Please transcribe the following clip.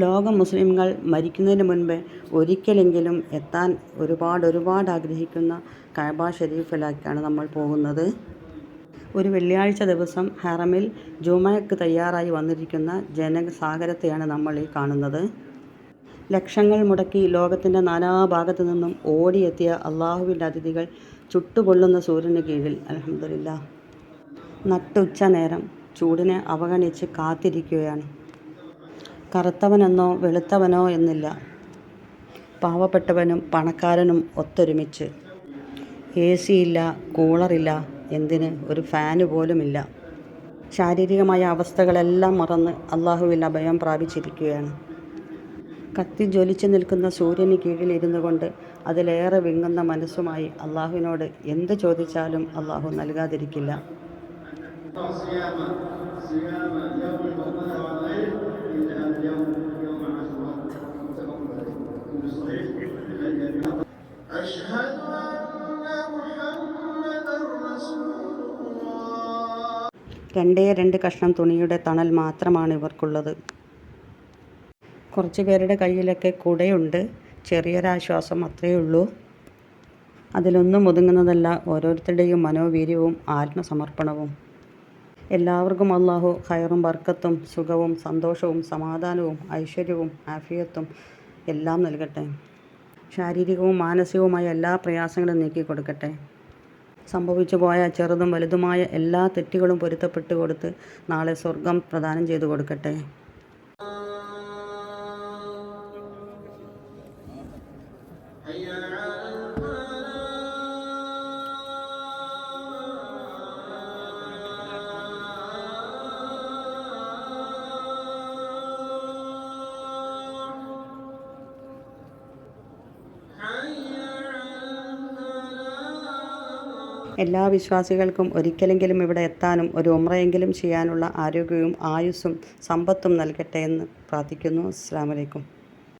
ലോക മുസ്ലിംകൾ മരിക്കുന്നതിന് മുൻപ് ഒരിക്കലെങ്കിലും എത്താൻ ഒരുപാട് ആഗ്രഹിക്കുന്ന കഅബ ഷരീഫിലേക്കാണ് നമ്മൾ പോകുന്നത്. ഒരു വെള്ളിയാഴ്ച ദിവസം ഹറമിൽ ജുമുഅക്ക് തയ്യാറായി വന്നിരിക്കുന്ന ജനസാഗരത്തെയാണ് നമ്മൾ ഈ കാണുന്നത്. ലക്ഷങ്ങൾ മുടക്കി ലോകത്തിൻ്റെ നാനാഭാഗത്തു നിന്നും ഓടിയെത്തിയ അള്ളാഹുവിൻ്റെ അതിഥികൾ ചുട്ടുപൊള്ളുന്ന സൂര്യന് കീഴിൽ അൽഹംദുലില്ലാഹ് നട്ടുച്ച നേരം ചൂടിനെ അവഗണിച്ച് കാത്തിരിക്കുകയാണ്. കറുത്തവനെന്നോ വെളുത്തവനോ എന്നില്ല, പാവപ്പെട്ടവനും പണക്കാരനും ഒത്തൊരുമിച്ച്. AC ഇല്ല, കൂളറില്ല, എന്തിന് ഒരു ഫാന് പോലുമില്ല. ശാരീരികമായ അവസ്ഥകളെല്ലാം മറന്ന് അള്ളാഹുവിൽ അഭയം പ്രാപിച്ചിരിക്കുകയാണ്. കത്തിജ്വലിച്ച് നിൽക്കുന്ന സൂര്യന് കീഴിൽ ഇരുന്നു കൊണ്ട് അതിലേറെ വിങ്ങുന്ന മനസ്സുമായി അള്ളാഹുവിനോട് എന്ത് ചോദിച്ചാലും അള്ളാഹു നൽകാതിരിക്കില്ല. രണ്ട് കഷ്ണം തുണിയുടെ തണൽ മാത്രമാണ് ഇവർക്കുള്ളത്. കുറച്ച് പേരുടെ കയ്യിലൊക്കെ കുടയുണ്ട്. ചെറിയൊരാശ്വാസം അത്രയേ ഉള്ളൂ. അതിലൊന്നും ഒതുങ്ങുന്നതല്ല ഓരോരുത്തരുടെയും മനോവീര്യവും ആത്മസമർപ്പണവും. എല്ലാവർക്കും അള്ളാഹു ഖൈറും ബർക്കത്തും സുഖവും സന്തോഷവും സമാധാനവും ഐശ്വര്യവും ആഫിയത്തും എല്ലാം നൽകട്ടെ. ശാരീരികവും മാനസികവുമായ എല്ലാ പ്രയാസങ്ങളും നീക്കി കൊടുക്കട്ടെ. സംഭവിച്ചു പോയ ചെറുതും വലുതുമായ എല്ലാ തെറ്റുകളും പൊരുത്തപ്പെട്ടു കൊടുത്ത് നാളെ സ്വർഗം പ്രദാനം ചെയ്തു കൊടുക്കട്ടെ. എല്ലാ വിശ്വാസികൾക്കും ഒരിക്കലെങ്കിലും ഇവിടെ എത്താനും ഒരു ഉംറയെങ്കിലും ചെയ്യാനുള്ള ആരോഗ്യവും ആയുസ്സും സമ്പത്തും നൽകട്ടെ എന്ന് പ്രാർത്ഥിക്കുന്നു. അസ്സലാമു അലൈക്കും.